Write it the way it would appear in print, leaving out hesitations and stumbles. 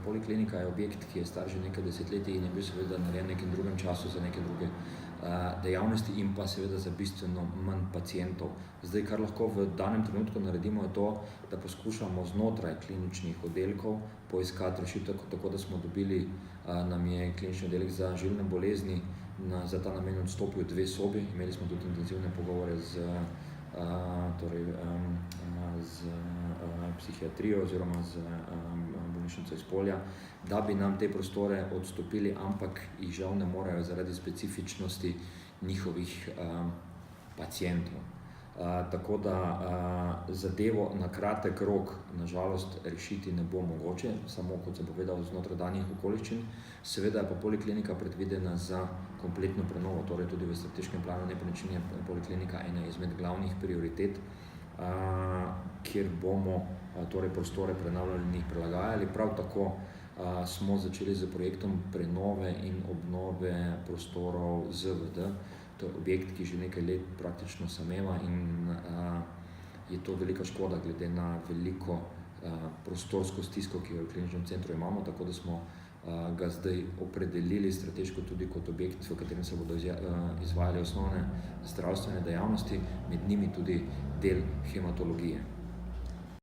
poliklinika je objekt, ki je star že nekaj desetletij in je bil seveda narejen v nekem drugem času za neke druge dejavnosti in pa seveda za bistveno manj pacientov. Zdaj, kar lahko v danem trenutku naredimo, je to, da poskušamo znotraj kliničnih oddelkov poiskati rešitev, tako da smo dobili, nam je klinični oddelek za žilne bolezni za ta namen odstopil 2 sobi. Imeli smo tudi intenzivne pogovore z psihiatrijo oziroma z bolnišnico iz Polja, da bi nam te prostore odstopili, ampak jih žal ne morejo zaradi specifičnosti njihovih pacientov. Tako da zadevo na kratek rok na žalost rešiti ne bo mogoče, samo kot sem povedal znotraj danih okoliščin. Seveda je pa poliklinika predvidena za kompletno prenovo, torej tudi v strateškem planu nepremičnin je poliklinika ena izmed glavnih prioritet, kjer bomo torej prostore prenavljali in jih prilagajali. Prav tako smo začeli s projektom prenove in obnove prostorov ZVD. To je objekt, ki že nekaj let praktično sameva in je to velika škoda glede na veliko prostorsko stisko, ki jo v kliničnem centru imamo, tako da smo ga zdaj opredelili strateško tudi kot objekt, v katerem se bodo izvajale osnovne zdravstvene dejavnosti, med njimi tudi del hematologije.